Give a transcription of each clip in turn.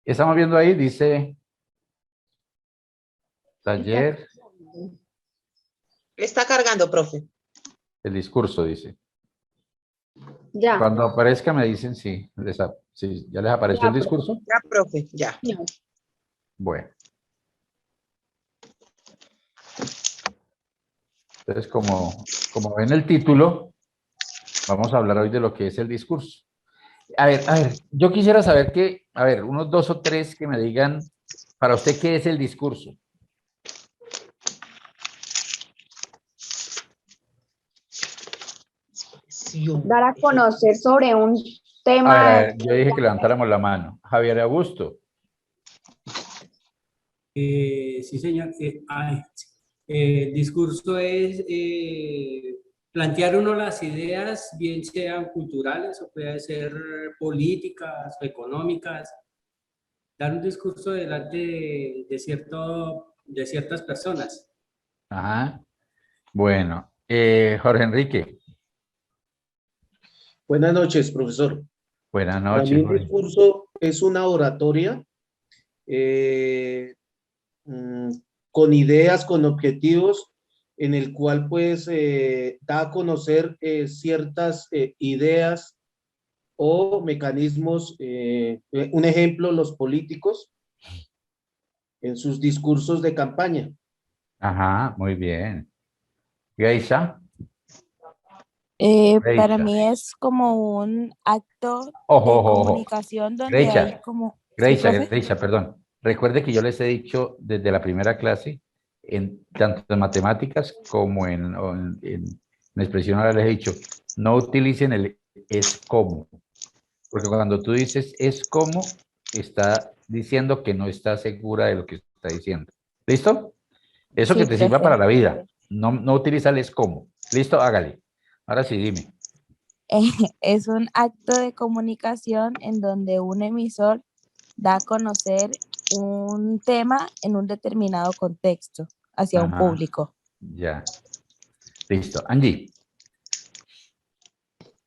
Estamos viendo ahí, dice taller, Está cargando, profe. el discurso, dice. Ya, Cuando aparezca me dicen si, si ya les apareció el Ya, discurso. Ya, profe, ya. no. Bueno. Entonces, como ven el título, vamos a hablar hoy de lo que es el discurso. A ver, yo quisiera saber que, a ver, unos dos o tres que me digan, para usted, ¿qué es el discurso? Dar a conocer sobre un A ver, tema. yo dije que levantáramos la mano. Javier Augusto. Sí, señor. El discurso es plantear uno las ideas, bien sean culturales o puede ser políticas o económicas, dar un discurso delante de ciertas personas. Ajá. Bueno, Jorge Enrique. Buenas noches, profesor. Buenas Para noches, mí el Jorge. discurso es una oratoria eh, mm, con ideas, con objetivos, en el cual pues da a conocer ciertas ideas o mecanismos. Un ejemplo, los políticos en sus discursos de campaña. Ajá, muy bien. Geisha. Para Geisha. mí es como un acto Ojo, de ojo, ojo. comunicación donde hay Geisha, como... ¿Sí, Greisha, profe? Greisha, perdón. Recuerde que yo les he dicho desde la primera clase, tanto en matemáticas como en expresión oral, les he dicho, no utilicen el es como, porque cuando tú dices es como, está diciendo que no está segura de lo que está diciendo. ¿Listo? Eso que Sí, te sirva profe. para la vida. No utiliza el es como. ¿Listo? Hágale. Ahora sí, dime. Es un acto de comunicación en donde un emisor da a conocer un tema en un determinado contexto hacia un Ajá, público. ya. Listo. Angie.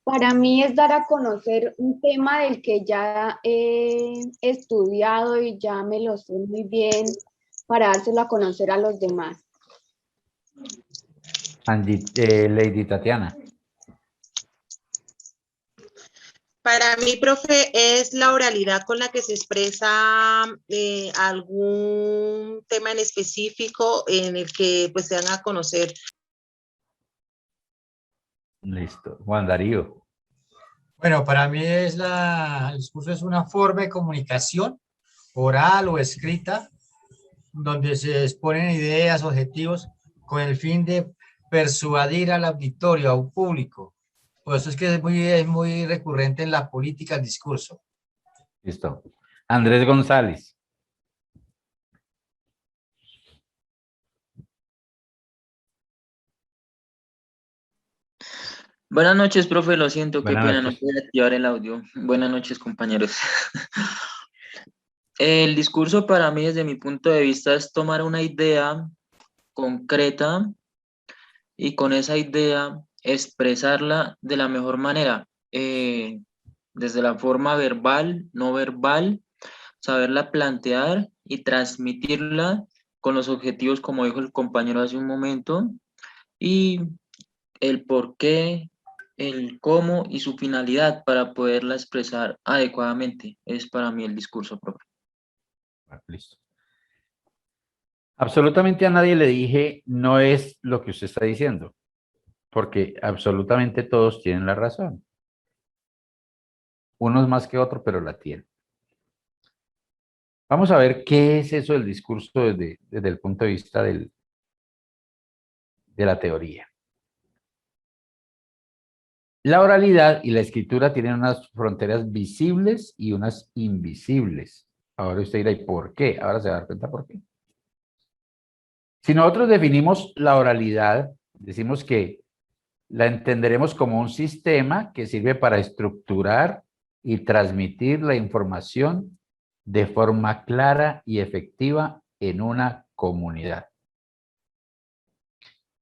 Para mí es dar a conocer un tema del que ya he estudiado y ya me lo sé muy bien para dárselo a conocer a los demás. Angie, Lady Tatiana. Para mí, profe, es la oralidad con la que se expresa algún tema en específico en el que pues se dan a conocer. Listo. Juan Darío. Bueno, para mí el discurso es una forma de comunicación oral o escrita donde se exponen ideas, objetivos con el fin de persuadir al auditorio, a un público. Por eso es que es muy recurrente en la política el discurso. Listo. Andrés González. Buenas noches, profe. Lo siento, qué Buenas pena, no noches. pude activar el audio. Buenas noches, compañeros. El discurso para mí, desde mi punto de vista, es tomar una idea concreta y con esa idea expresarla de la mejor manera, desde la forma verbal, no verbal, saberla plantear y transmitirla con los objetivos, como dijo el compañero hace un momento, y el por qué, el cómo y su finalidad para poderla expresar adecuadamente. Es para mí el discurso propio. Listo. Absolutamente a nadie le dije no es lo que usted está diciendo, porque absolutamente todos tienen la razón. Unos más que otros, pero la tienen. Vamos a ver qué es eso del discurso desde el punto de vista de la teoría. La oralidad y la escritura tienen unas fronteras visibles y unas invisibles. Ahora usted dirá, ¿y por qué? Ahora se va a dar cuenta por qué. Si nosotros definimos la oralidad, decimos que la entenderemos como un sistema que sirve para estructurar y transmitir la información de forma clara y efectiva en una comunidad.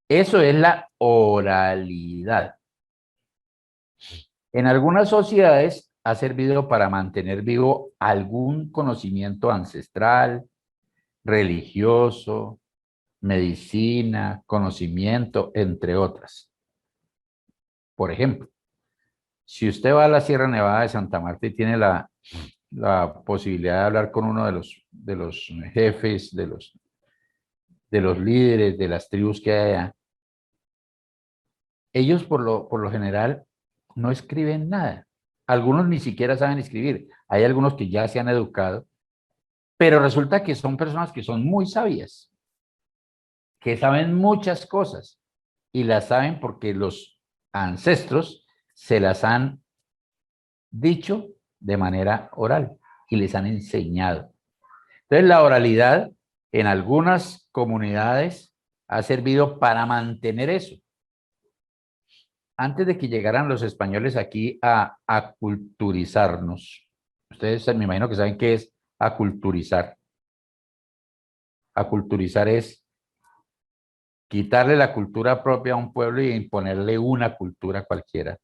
Eso es la oralidad. En algunas sociedades ha servido para mantener vivo algún conocimiento ancestral, religioso, medicina, conocimiento, entre otras. Por ejemplo, si usted va a la Sierra Nevada de Santa Marta y tiene la posibilidad de hablar con uno de los jefes, de los líderes de las tribus que hay allá, ellos por lo general no escriben nada. Algunos ni siquiera saben escribir. Hay algunos que ya se han educado, pero resulta que son personas que son muy sabias, que saben muchas cosas y las saben porque los ancestros se las han dicho de manera oral y les han enseñado. Entonces, la oralidad en algunas comunidades ha servido para mantener eso. Antes de que llegaran los españoles aquí a aculturizarnos, ustedes me imagino que saben qué es aculturizar. Aculturizar es quitarle la cultura propia a un pueblo y imponerle una cultura cualquiera.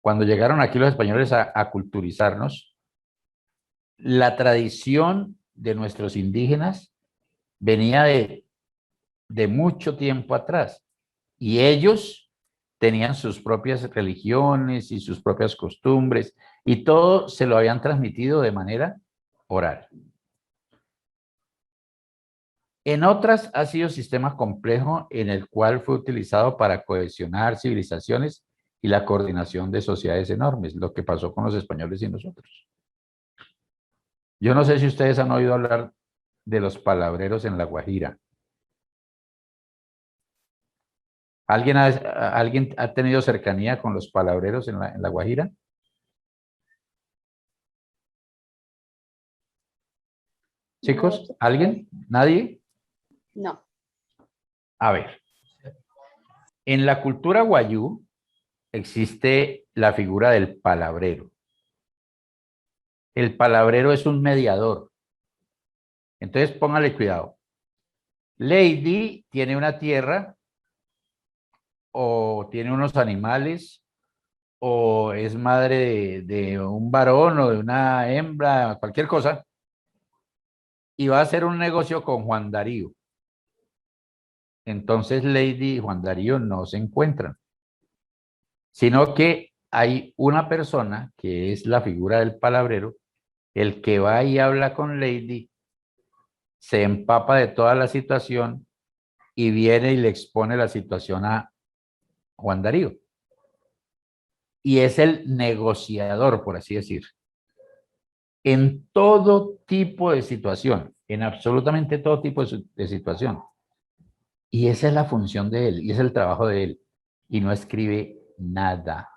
Cuando llegaron aquí los españoles a aculturizarnos, la tradición de nuestros indígenas venía de mucho tiempo atrás y ellos tenían sus propias religiones y sus propias costumbres y todo se lo habían transmitido de manera oral. En otras ha sido sistema complejo en el cual fue utilizado para cohesionar civilizaciones y la coordinación de sociedades enormes, lo que pasó con los españoles y nosotros. Yo no sé si ustedes han oído hablar de los palabreros en La Guajira. ¿Alguien ha tenido cercanía con los palabreros en la Guajira? Chicos, ¿alguien? ¿Nadie? No. A ver, en la cultura guayú existe la figura del palabrero. El palabrero es un mediador. Entonces, póngale cuidado. Lady tiene una tierra o tiene unos animales o es madre de un varón o de una hembra, cualquier cosa, y va a hacer un negocio con Juan Darío. Entonces Lady y Juan Darío no se encuentran, sino que hay una persona que es la figura del palabrero, el que va y habla con Lady, se empapa de toda la situación y viene y le expone la situación a Juan Darío. Y es el negociador, por así decir. En todo tipo de situación, en absolutamente todo tipo de situación. Y esa es la función de él, y es el trabajo de él. Y no escribe nada.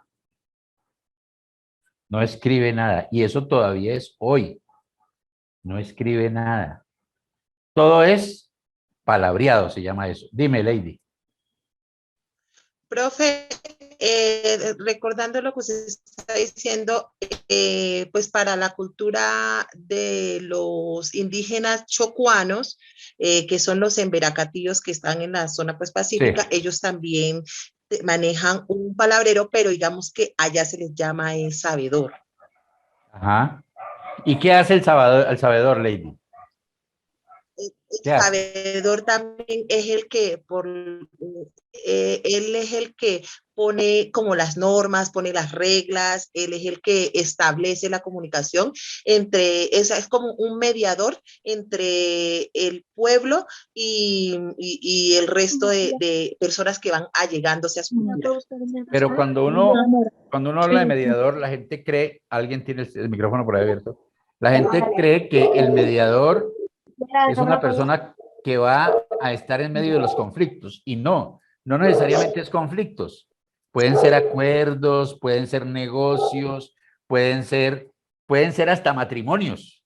No escribe nada. Y eso todavía es hoy. No escribe nada. Todo es palabreado, se llama eso. Dime, Lady. Profe, recordando lo que usted está diciendo, pues para la cultura de los indígenas chocuanos, que son los emberacatíos que están en la zona pues pacífica, Sí. ellos también manejan un palabrero, pero digamos que allá se les llama sabedor. Ajá. ¿Y qué hace el sabedor, Lady? El ¿Qué hace? sabedor también es el que él es el que pone como las normas, pone las reglas, él es el que establece la comunicación es como un mediador entre el pueblo y el resto de personas que van allegándose a su cultura. Pero cuando uno habla de mediador, la gente cree, alguien tiene el micrófono por ahí abierto, la gente cree que el mediador es una persona que va a estar en medio de los conflictos, y no necesariamente es conflictos. Pueden ser acuerdos, pueden ser negocios, pueden ser hasta matrimonios.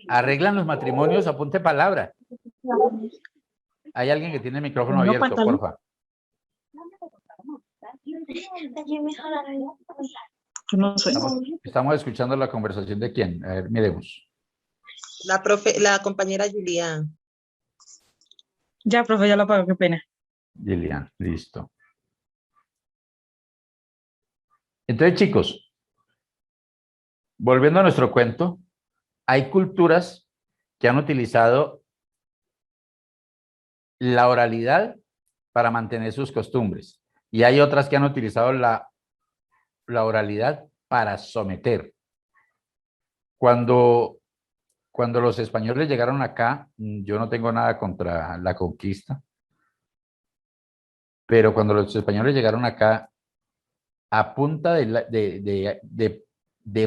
Arreglan los matrimonios, apunte palabra. Hay alguien que tiene el micrófono abierto, porfa. Estamos escuchando la conversación de quién. A ver, miremos. La compañera Julián. Ya, profe, ya lo apago, qué pena. Lilian, listo. Entonces, chicos, volviendo a nuestro cuento, hay culturas que han utilizado la oralidad para mantener sus costumbres y hay otras que han utilizado la oralidad para someter. Cuando los españoles llegaron acá, yo no tengo nada contra la conquista, pero cuando los españoles llegaron acá, a punta de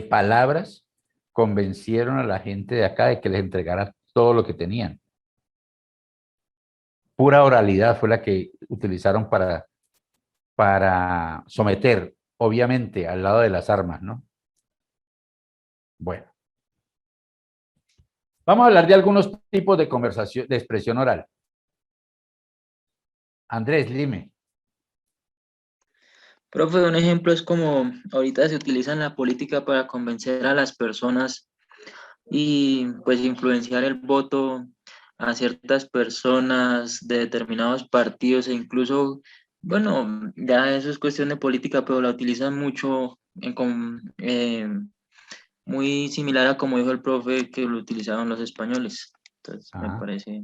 palabras, convencieron a la gente de acá de que les entregara todo lo que tenían. Pura oralidad fue la que utilizaron para someter, obviamente, al lado de las armas, ¿no? Bueno. Vamos a hablar de algunos tipos de conversación, de expresión oral. Andrés, dime. Profe, un ejemplo es como ahorita se utiliza en la política para convencer a las personas y pues influenciar el voto a ciertas personas de determinados partidos e incluso, bueno, ya eso es cuestión de política, pero la utilizan mucho muy similar a como dijo el profe que lo utilizaban los españoles. Entonces, me parece...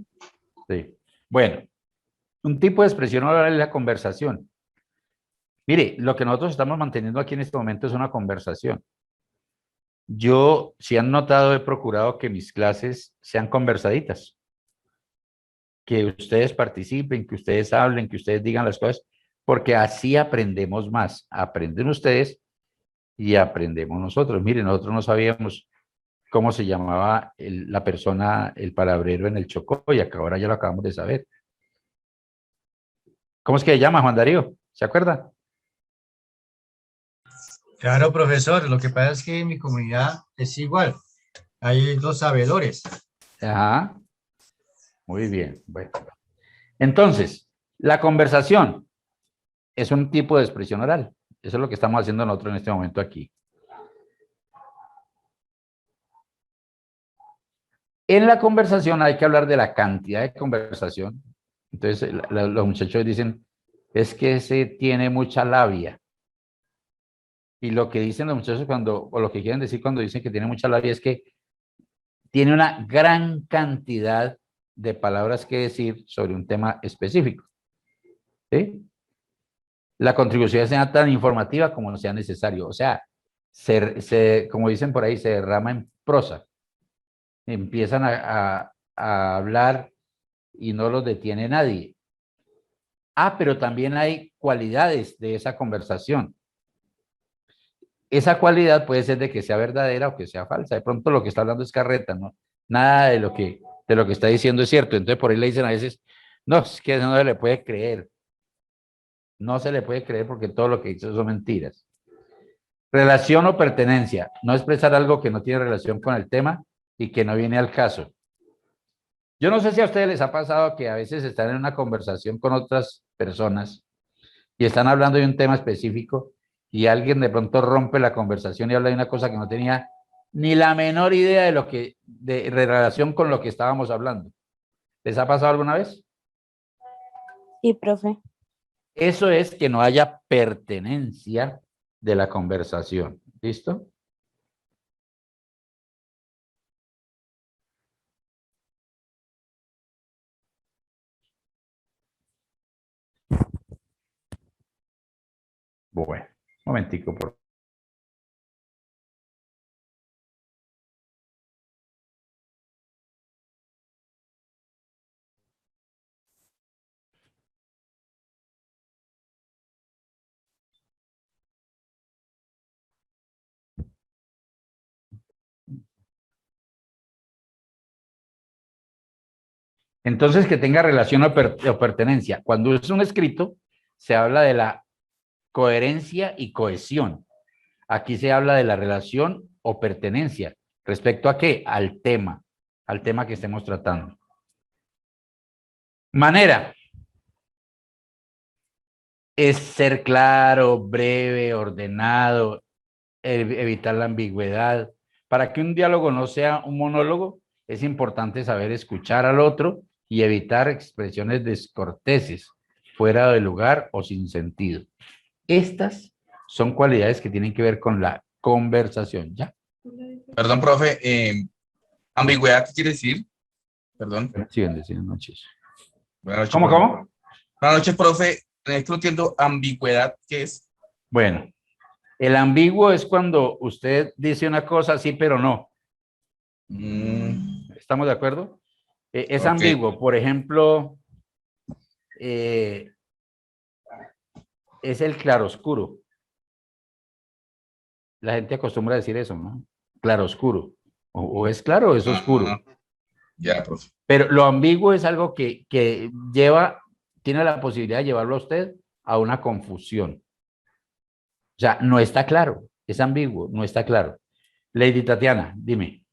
Sí. Bueno, un tipo de expresión oral es la conversación. Mire, lo que nosotros estamos manteniendo aquí en este momento es una conversación. Yo, si han notado, he procurado que mis clases sean conversaditas. Que ustedes participen, que ustedes hablen, que ustedes digan las cosas, porque así aprendemos más. Aprenden ustedes y aprendemos nosotros. Miren, nosotros no sabíamos cómo se llamaba la persona, el palabrero en el Chocó, y acá ahora ya lo acabamos de saber. ¿Cómo es que se llama, Juan Darío? ¿Se acuerda? Claro, profesor, lo que pasa es que en mi comunidad es igual. Hay dos sabedores. Ajá. Muy bien. Bueno. Entonces, la conversación es un tipo de expresión oral. Eso es lo que estamos haciendo nosotros en este momento aquí. En la conversación hay que hablar de la cantidad de conversación. Entonces, los muchachos dicen, es que ese tiene mucha labia. Y lo que dicen los muchachos o lo que quieren decir cuando dicen que tiene mucha labia es que tiene una gran cantidad de palabras que decir sobre un tema específico. ¿Sí? La contribución sea tan informativa como sea necesario. O sea, como dicen por ahí, se derrama en prosa. Empiezan a hablar y no los detiene nadie. Pero también hay cualidades de esa conversación. Esa cualidad puede ser de que sea verdadera o que sea falsa. De pronto lo que está hablando es carreta, ¿no? Nada de lo que está diciendo es cierto. Entonces por ahí le dicen a veces, no, es que no se le puede creer. No se le puede creer porque todo lo que dice son mentiras. Relación o pertenencia. No expresar algo que no tiene relación con el tema y que no viene al caso. Yo no sé si a ustedes les ha pasado que a veces están en una conversación con otras personas y están hablando de un tema específico y alguien de pronto rompe la conversación y habla de una cosa que no tenía ni la menor idea de relación con lo que estábamos hablando. ¿Les ha pasado alguna vez? Sí, profe. Eso es que no haya pertenencia de la conversación. ¿Listo? Bueno, un momentico, por favor. Entonces, que tenga relación o pertenencia. Cuando es un escrito, se habla de la coherencia y cohesión. Aquí se habla de la relación o pertenencia. ¿Respecto a qué? Al tema que estemos tratando. Manera. Es ser claro, breve, ordenado, evitar la ambigüedad. Para que un diálogo no sea un monólogo, es importante saber escuchar al otro y evitar expresiones descorteses, fuera de lugar o sin sentido. Estas son cualidades que tienen que ver con la conversación, ¿ya? Perdón, profe, ambigüedad, ¿qué quiere decir? Perdón. Sí, bendecidas noches. Buenas noches, ¿Cómo, profe. cómo? Buenas noches, profe. No entiendo ambigüedad, ¿qué es? Bueno, el ambiguo es cuando usted dice una cosa sí, pero no. ¿Estamos de acuerdo? Es Ok. ambiguo. Por ejemplo, es el claroscuro. La gente acostumbra a decir eso, ¿no? Claroscuro. O es claro o es oscuro. Ya, profe. Pero lo ambiguo es algo que lleva, tiene la posibilidad de llevarlo a usted a una confusión. O sea, no está claro, es ambiguo, no está claro. Lady Tatiana, dime.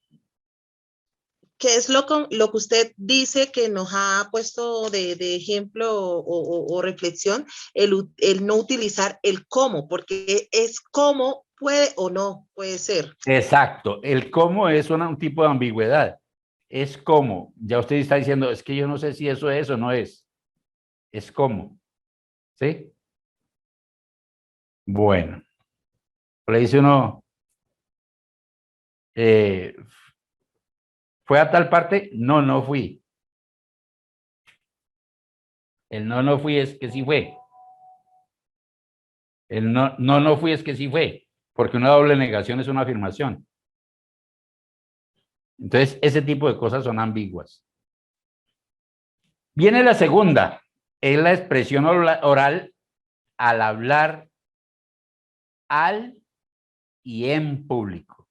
¿Qué es lo que usted dice que nos ha puesto de ejemplo o reflexión? El no utilizar el cómo, porque es cómo puede o no puede ser. Exacto, el cómo es un tipo de ambigüedad. Es cómo, ya usted está diciendo, es que yo no sé si eso es o no es. Es cómo, ¿sí? Bueno, le dice uno, ¿fue a tal parte? No, no fui. El no, no fui es que sí fue. El no, no, no fui es que sí fue, porque una doble negación es una afirmación. Entonces, ese tipo de cosas son ambiguas. Viene la segunda, es la expresión oral al hablar al y en público.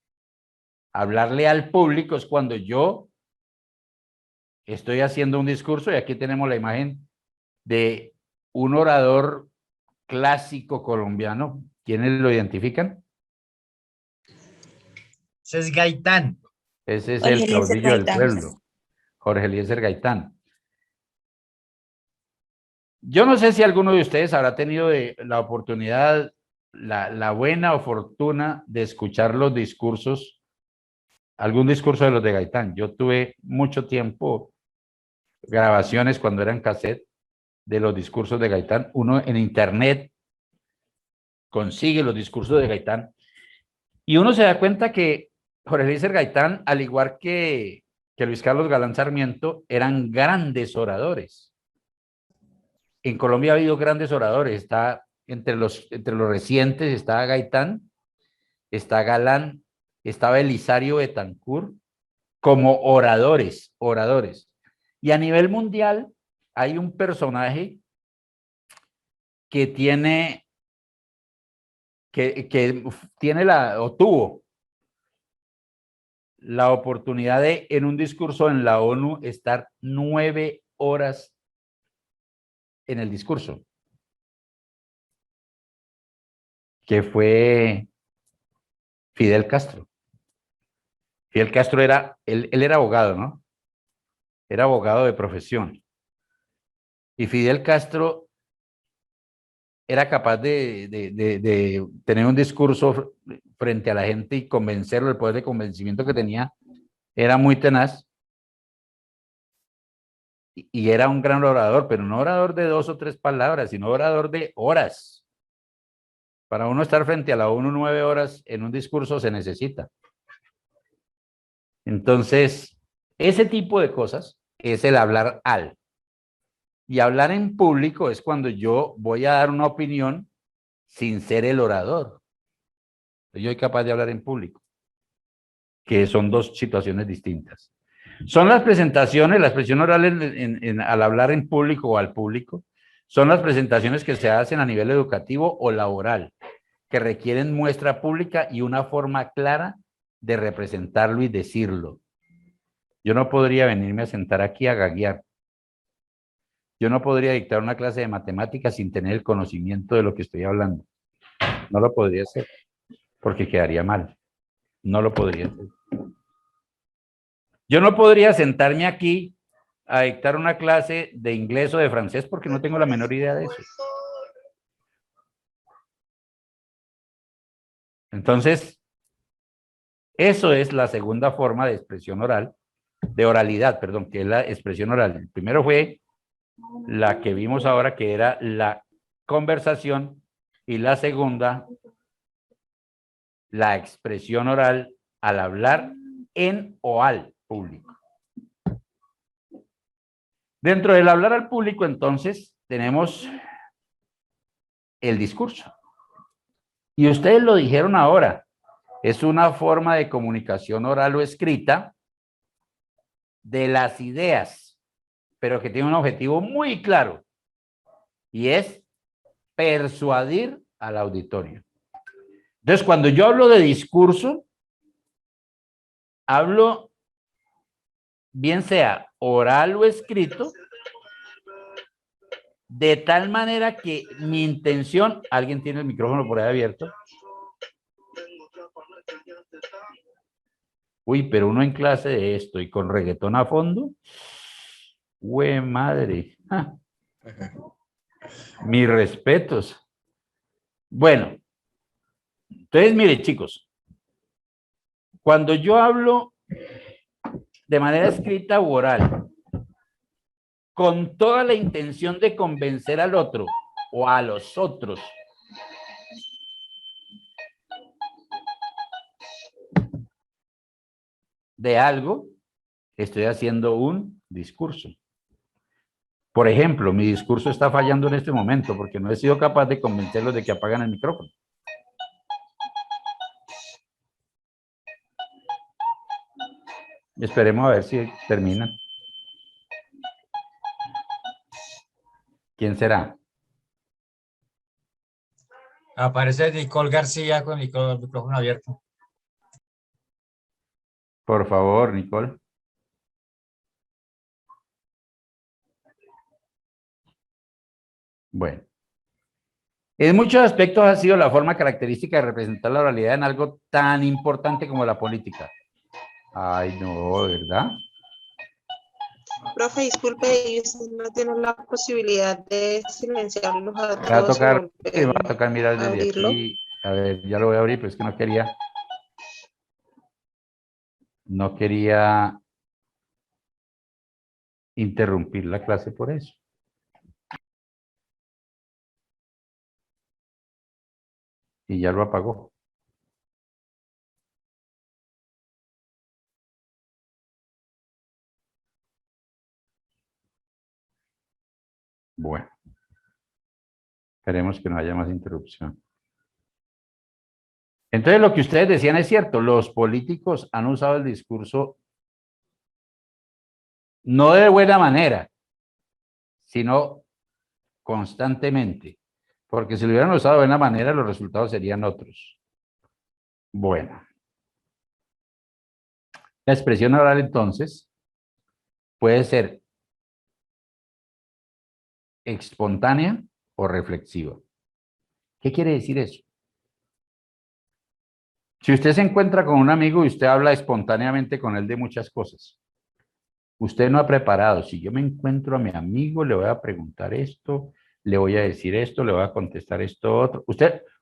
Hablarle al público es cuando yo estoy haciendo un discurso, y aquí tenemos la imagen de un orador clásico colombiano. ¿Quiénes lo identifican? Ese es Gaitán. Ese es Jorge el Eliezer caudillo del Gaitán. pueblo, Jorge Eliezer Gaitán. Yo no sé si alguno de ustedes habrá tenido la oportunidad, la buena fortuna de escuchar los discursos, algún discurso de los de Gaitán. Yo tuve mucho tiempo grabaciones cuando eran cassette de los discursos de Gaitán. Uno en internet consigue los discursos de Gaitán y uno se da cuenta que Jorge Eliezer Gaitán, al igual que Luis Carlos Galán Sarmiento, eran grandes oradores. En Colombia ha habido grandes oradores, está entre los recientes, está Gaitán, está Galán, está Belisario Betancur, como oradores. Y a nivel mundial hay un personaje que tiene, o tuvo la oportunidad de, en un discurso en la ONU, estar 9 horas en el discurso, que fue Fidel Castro. Fidel Castro él era abogado, ¿no? Era abogado de profesión. Y Fidel Castro era capaz de tener un discurso frente a la gente y convencerlo, el poder de convencimiento que tenía era muy tenaz. Y era un gran orador, pero no orador de 2 o 3 palabras, sino orador de horas. Para uno estar frente a la ONU 9 horas en un discurso se necesita. Entonces, ese tipo de cosas es el hablar al. Y hablar en público es cuando yo voy a dar una opinión sin ser el orador. Yo soy capaz de hablar en público, que son 2 situaciones distintas. Son las presentaciones, la expresión oral al hablar en público o al público, son las presentaciones que se hacen a nivel educativo o laboral, que requieren muestra pública y una forma clara de representarlo y decirlo. Yo no podría venirme a sentar aquí a gaguear. Yo no podría dictar una clase de matemáticas sin tener el conocimiento de lo que estoy hablando. No lo podría hacer, porque quedaría mal. No lo podría hacer. Yo no podría sentarme aquí a dictar una clase de inglés o de francés porque no tengo la menor idea de eso. Entonces, eso es la segunda forma de expresión oral, de oralidad, perdón, que es la expresión oral. El primero fue la que vimos ahora, que era la conversación, y la segunda, la expresión oral al hablar en o al público. Dentro del hablar al público, entonces, tenemos el discurso. Y ustedes lo dijeron ahora, es una forma de comunicación oral o escrita de las ideas, pero que tiene un objetivo muy claro, y es persuadir al auditorio. Entonces, cuando yo hablo de discurso, hablo bien sea oral o escrito, de tal manera que mi intención, alguien tiene el micrófono por ahí abierto. Uy, pero uno en clase de esto y con reggaetón a fondo, ¡hue madre! ¡Ja! Mis respetos. Bueno, entonces mire, chicos, cuando yo hablo de manera escrita u oral, con toda la intención de convencer al otro o a los otros de algo, estoy haciendo un discurso. Por ejemplo, mi discurso está fallando en este momento porque no he sido capaz de convencerlos de que apagan el micrófono. Esperemos a ver si terminan. ¿Quién será? Aparece Nicole García con el micrófono abierto. Por favor, Nicole. Bueno. En muchos aspectos ha sido la forma característica de representar la oralidad en algo tan importante como la política. Ay, no, ¿verdad? Profe, disculpe, y usted no tiene la posibilidad de silenciarlos a Me va a todos y tocar, volver me va a tocar mirar a desde abrirlo. aquí. A ver, ya lo voy a abrir, pero es que no quería interrumpir la clase por eso. Y ya lo apagó. Bueno, esperemos que no haya más interrupción. Entonces, lo que ustedes decían es cierto, los políticos han usado el discurso no de buena manera, sino constantemente, porque si lo hubieran usado de buena manera, los resultados serían otros. Bueno, la expresión oral entonces puede ser espontánea o reflexiva. ¿Qué quiere decir eso? Si usted se encuentra con un amigo y usted habla espontáneamente con él de muchas cosas, usted no ha preparado. Si yo me encuentro a mi amigo, le voy a preguntar esto, le voy a decir esto, le voy a contestar esto otro.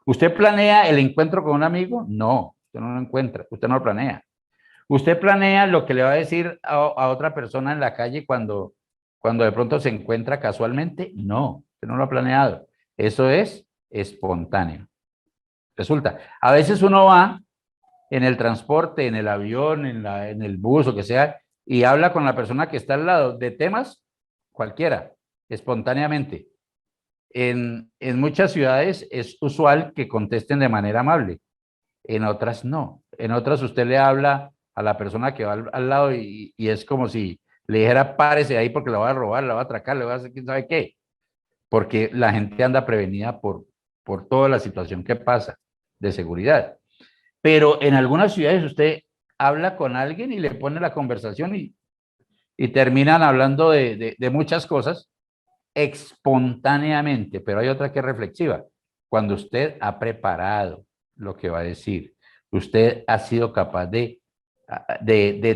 ¿Usted planea el encuentro con un amigo? No, usted no lo encuentra, usted no lo planea. ¿Usted planea lo que le va a decir a otra persona en la calle cuando de pronto se encuentra casualmente? No, usted no lo ha planeado. Eso es espontáneo. Resulta, a veces uno va en el transporte, en el avión, en el bus o que sea, y habla con la persona que está al lado de temas cualquiera, espontáneamente. En muchas ciudades es usual que contesten de manera amable, en otras no. En otras usted le habla a la persona que va al lado y es como si le dijera párese ahí porque la va a robar, la va a atracar, le va a hacer quién sabe qué, porque la gente anda prevenida por toda la situación que pasa de seguridad. Pero en algunas ciudades usted habla con alguien y le pone la conversación y terminan hablando de muchas cosas espontáneamente, pero hay otra que es reflexiva. Cuando usted ha preparado lo que va a decir, usted ha sido capaz de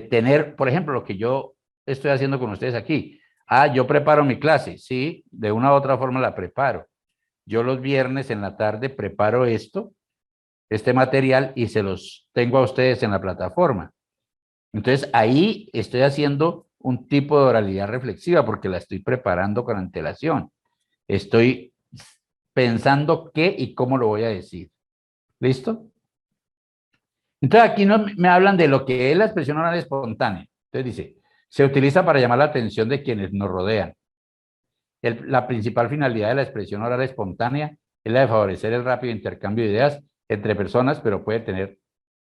tener, por ejemplo, lo que yo estoy haciendo con ustedes aquí. Yo preparo mi clase, sí, de una u otra forma la preparo. Yo los viernes en la tarde preparo este material y se los tengo a ustedes en la plataforma. Entonces ahí estoy haciendo un tipo de oralidad reflexiva porque la estoy preparando con antelación. Estoy pensando qué y cómo lo voy a decir. ¿Listo? Entonces aquí no me hablan de lo que es la expresión oral espontánea. Entonces dice, se utiliza para llamar la atención de quienes nos rodean. La principal finalidad de la expresión oral espontánea es la de favorecer el rápido intercambio de ideas entre personas, pero puede tener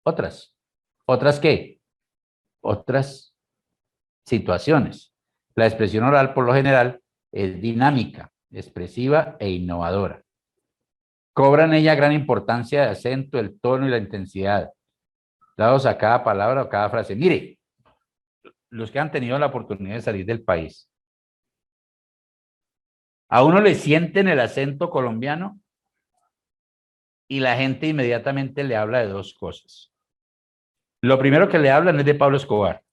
otras. ¿Otras qué? Otras situaciones. La expresión oral, por lo general, es dinámica, expresiva e innovadora. Cobra en ella gran importancia el acento, el tono y la intensidad, dados a cada palabra o cada frase. Mire, los que han tenido la oportunidad de salir del país, a uno le sienten el acento colombiano y la gente inmediatamente le habla de dos cosas. Lo primero que le hablan es de Pablo Escobar,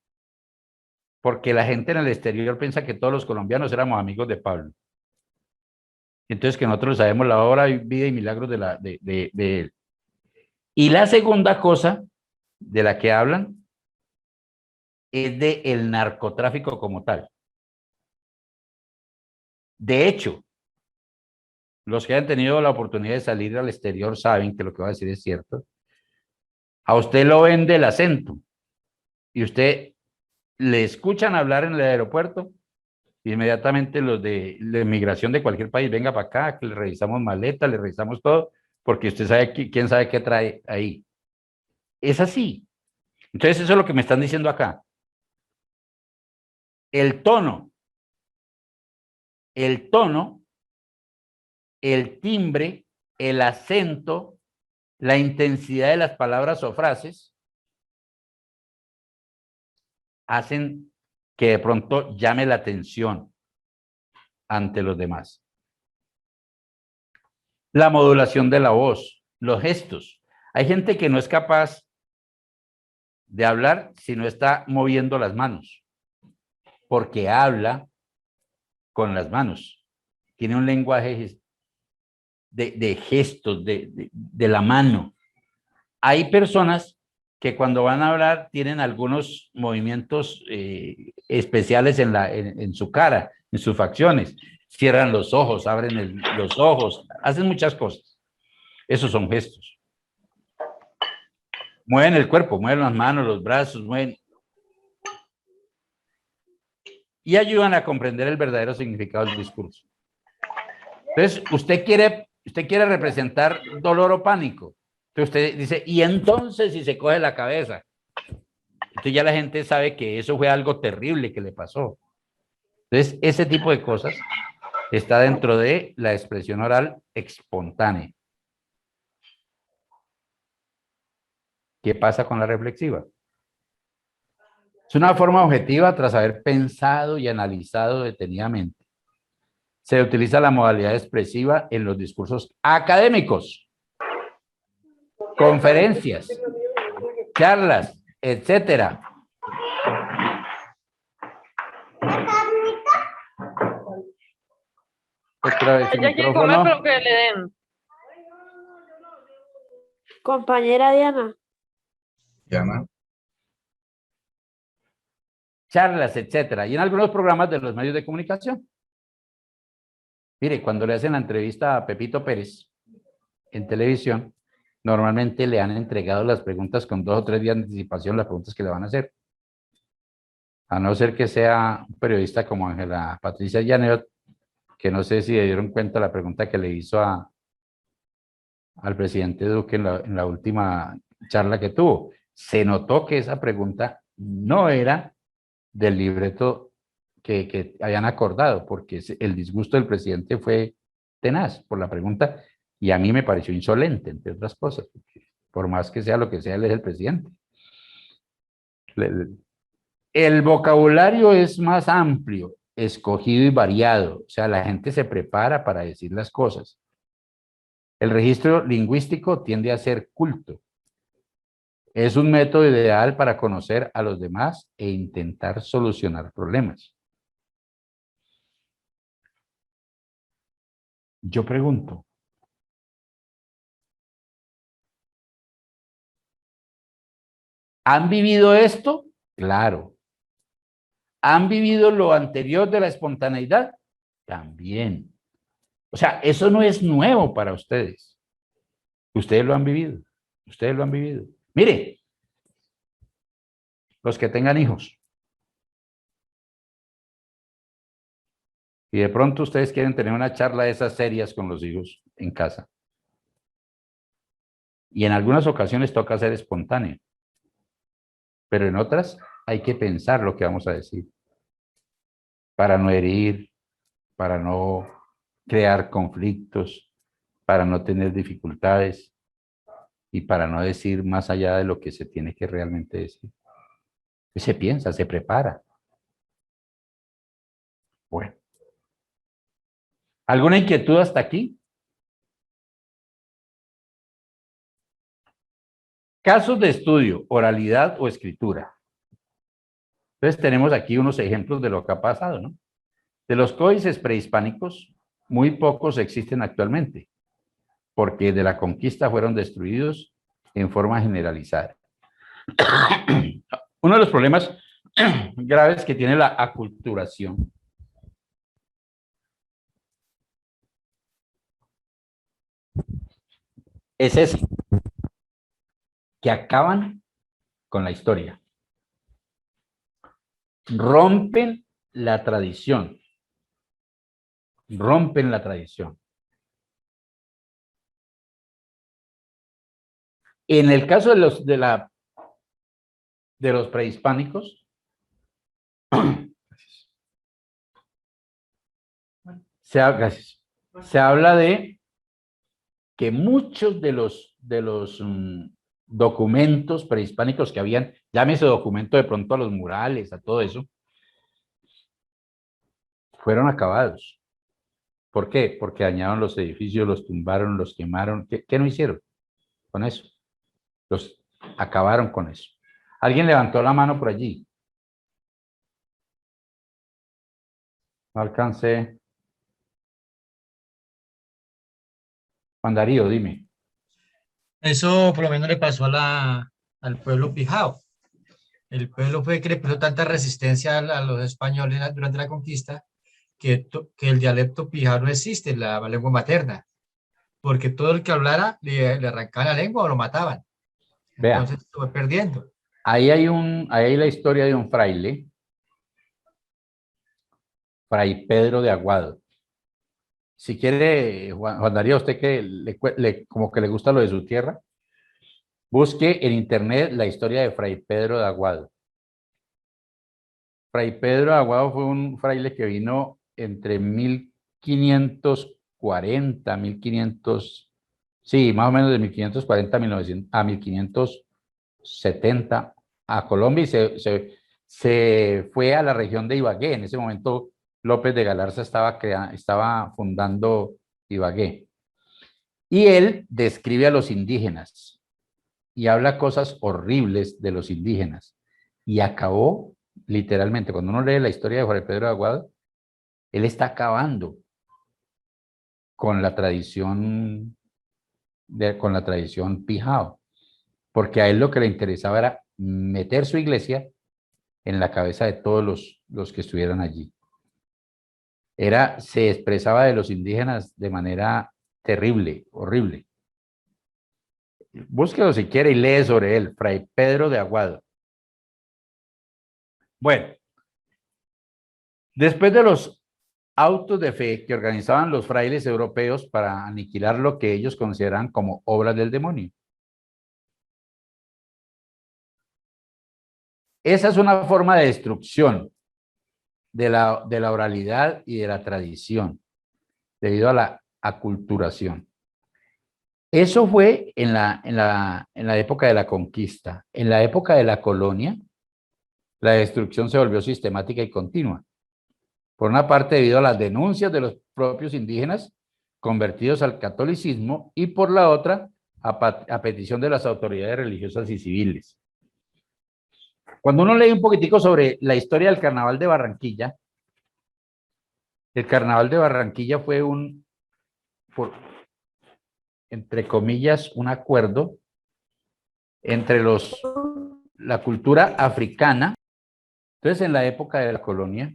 porque la gente en el exterior piensa que todos los colombianos éramos amigos de Pablo. Entonces que nosotros sabemos la obra, vida y milagros de él. Y la segunda cosa de la que hablan es del narcotráfico como tal. De hecho, los que han tenido la oportunidad de salir al exterior saben que lo que voy a decir es cierto. A usted lo vende el acento y usted le escuchan hablar en el aeropuerto, inmediatamente los de la inmigración de cualquier país, venga para acá, que le revisamos maletas, le revisamos todo, porque usted sabe quién sabe qué trae ahí. Es así. Entonces eso es lo que me están diciendo acá. El tono, el timbre, el acento, la intensidad de las palabras o frases hacen que de pronto llame la atención ante los demás. La modulación de la voz, los gestos. Hay gente que no es capaz de hablar si no está moviendo las manos, porque habla con las manos. Tiene un lenguaje de gestos, de la mano. Hay personas que cuando van a hablar tienen algunos movimientos especiales en su cara, en sus facciones. Cierran los ojos, abren los ojos, hacen muchas cosas. Esos son gestos. Mueven el cuerpo, mueven las manos, los brazos, mueven. Y ayudan a comprender el verdadero significado del discurso. Entonces, usted quiere representar dolor o pánico. Entonces usted dice, y entonces si se coge la cabeza. Entonces ya la gente sabe que eso fue algo terrible que le pasó. Entonces, ese tipo de cosas está dentro de la expresión oral espontánea. ¿Qué pasa con la reflexiva? Es una forma objetiva tras haber pensado y analizado detenidamente. Se utiliza la modalidad expresiva en los discursos académicos, conferencias, charlas, etcétera. Otra vez el micrófono. Que le den. Compañera Diana. Diana. Charlas, etcétera. Y en algunos programas de los medios de comunicación. Mire, cuando le hacen la entrevista a Pepito Pérez en televisión, normalmente le han entregado las preguntas con 2 o 3 días de anticipación, las preguntas que le van a hacer. A no ser que sea un periodista como Ángela Patricia Llaneot, que no sé si le dieron cuenta la pregunta que le hizo al presidente Duque en la última charla que tuvo. Se notó que esa pregunta no era del libreto que hayan acordado, porque el disgusto del presidente fue tenaz por la pregunta, y a mí me pareció insolente, entre otras cosas, porque por más que sea lo que sea, él es el presidente. El vocabulario es más amplio, escogido y variado, o sea, la gente se prepara para decir las cosas. El registro lingüístico tiende a ser culto. Es un método ideal para conocer a los demás e intentar solucionar problemas. Yo pregunto, ¿han vivido esto? Claro. ¿Han vivido lo anterior de la espontaneidad? También. O sea, eso no es nuevo para ustedes. Ustedes lo han vivido. Ustedes lo han vivido. Mire, Los que tengan hijos. Y de pronto ustedes quieren tener una charla de esas serias con los hijos en casa. Y en algunas ocasiones toca ser espontáneo. Pero en otras hay que pensar lo que vamos a decir. Para no herir, para no crear conflictos, para no tener dificultades y para no decir más allá de lo que se tiene que realmente decir. Se piensa, se prepara. Bueno. ¿Alguna inquietud hasta aquí? Casos de estudio, oralidad o escritura. Entonces tenemos aquí unos ejemplos de lo que ha pasado, ¿no? De los códices prehispánicos, muy pocos existen actualmente, porque de la conquista fueron destruidos en forma generalizada. Uno de los problemas graves que tiene la aculturación es ese, que acaban con la historia. Rompen la tradición. Rompen la tradición. En el caso de los prehispánicos, se habla de que muchos de los documentos prehispánicos que habían, llámese documento de pronto a los murales, a todo eso, fueron acabados. ¿Por qué? Porque dañaron los edificios, los tumbaron, los quemaron. ¿Qué no hicieron con eso? Los acabaron con eso. ¿Alguien levantó la mano por allí? No alcancé. Juan Darío, dime. Eso por lo menos le pasó al pueblo pijao. El pueblo fue que le puso tanta resistencia a los españoles durante la conquista que el dialecto pijao no existe, la lengua materna, porque todo el que hablara le arrancaban la lengua o lo mataban. Vea. Entonces se fue perdiendo. Ahí hay la historia de un fraile, Fray Pedro de Aguado. Si quiere, Juan Darío, usted que como que le gusta lo de su tierra, busque en internet la historia de Fray Pedro de Aguado. Fray Pedro de Aguado fue un fraile que vino entre 1540, 1500, sí, más o menos de 1540 a 1570 a Colombia y se fue a la región de Ibagué. En ese momento López de Galarza estaba fundando Ibagué. Y él describe a los indígenas y habla cosas horribles de los indígenas. Y acabó, literalmente, cuando uno lee la historia de Fray Pedro de Aguado, él está acabando con la tradición pijao, porque a él lo que le interesaba era meter su iglesia en la cabeza de todos los que estuvieran allí. Se expresaba de los indígenas de manera terrible, horrible. Búsquelo si quiere y lee sobre él, Fray Pedro de Aguado. Bueno, después de los autos de fe que organizaban los frailes europeos para aniquilar lo que ellos consideran como obras del demonio. Esa es una forma de destrucción de la oralidad y de la tradición, debido a la aculturación. Eso fue en la época de la conquista. En la época de la colonia, la destrucción se volvió sistemática y continua. Por una parte, debido a las denuncias de los propios indígenas convertidos al catolicismo, y por la otra, a petición de las autoridades religiosas y civiles. Cuando uno lee un poquitico sobre la historia del Carnaval de Barranquilla, el Carnaval de Barranquilla fue entre comillas, un acuerdo entre la cultura africana. Entonces, en la época de la colonia,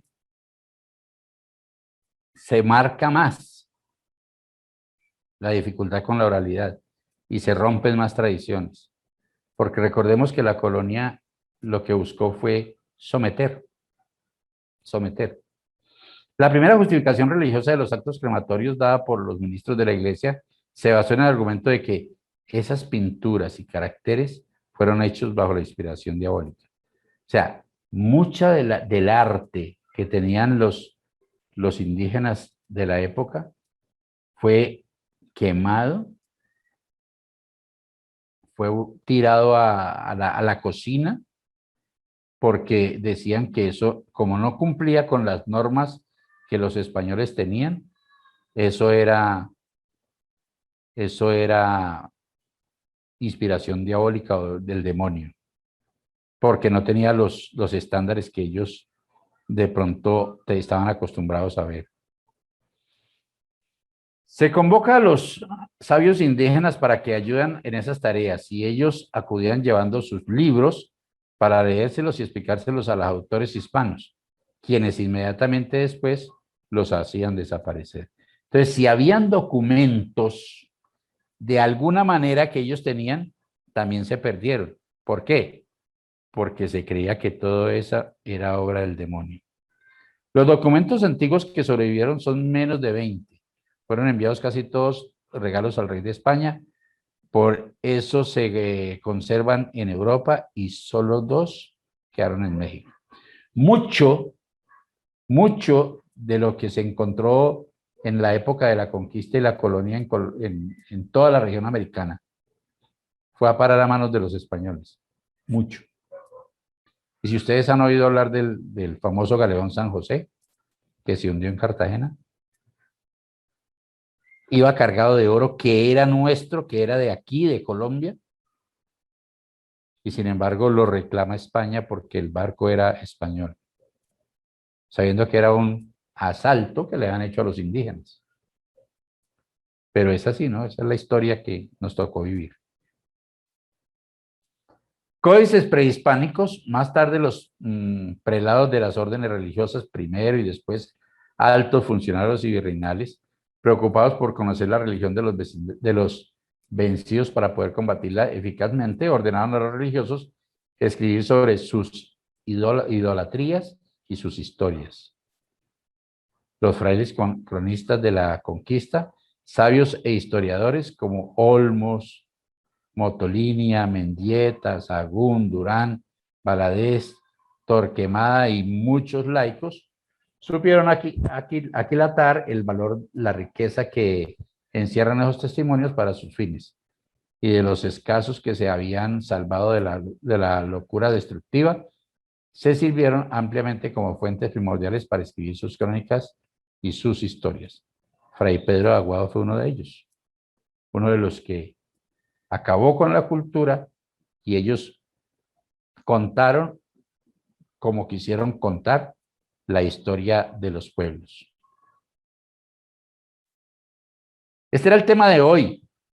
se marca más la dificultad con la oralidad y se rompen más tradiciones. Porque recordemos que la colonia lo que buscó fue someter. La primera justificación religiosa de los actos crematorios dada por los ministros de la iglesia se basó en el argumento de que esas pinturas y caracteres fueron hechos bajo la inspiración diabólica. O sea, mucha del arte que tenían los indígenas de la época fue quemado, fue tirado a la cocina, porque decían que eso, como no cumplía con las normas que los españoles tenían, eso era inspiración diabólica o del demonio, porque no tenía los estándares que ellos de pronto estaban acostumbrados a ver. Se convoca a los sabios indígenas para que ayuden en esas tareas y ellos acudían llevando sus libros para leérselos y explicárselos a los autores hispanos, quienes inmediatamente después los hacían desaparecer. Entonces, si habían documentos de alguna manera que ellos tenían, también se perdieron. ¿Por qué? Porque se creía que todo eso era obra del demonio. Los documentos antiguos que sobrevivieron son menos de 20. Fueron enviados casi todos regalos al rey de España. Por eso se conservan en Europa y solo 2 quedaron en México. Mucho de lo que se encontró en la época de la conquista y la colonia en toda la región americana fue a parar a manos de los españoles. Mucho. Y si ustedes han oído hablar del famoso galeón San José, que se hundió en Cartagena, iba cargado de oro que era nuestro, que era de aquí, de Colombia, y sin embargo lo reclama España porque el barco era español, sabiendo que era un asalto que le han hecho a los indígenas. Pero es así, ¿no? Esa es la historia que nos tocó vivir. Códices prehispánicos, más tarde los prelados de las órdenes religiosas, primero y después altos funcionarios y virreinales, preocupados por conocer la religión de los vencidos para poder combatirla eficazmente, ordenaron a los religiosos escribir sobre sus idolatrías y sus historias. Los frailes cronistas de la conquista, sabios e historiadores como Olmos, Motolinia, Mendieta, Sagún, Durán, Valadez, Torquemada y muchos laicos supieron aquilatar el valor, la riqueza que encierran esos testimonios para sus fines, y de los escasos que se habían salvado de la locura destructiva, se sirvieron ampliamente como fuentes primordiales para escribir sus crónicas y sus historias. Fray Pedro de Aguado fue uno de ellos, uno de los que acabó con la cultura, y ellos contaron como quisieron contar la historia de los pueblos. Este era el tema de hoy.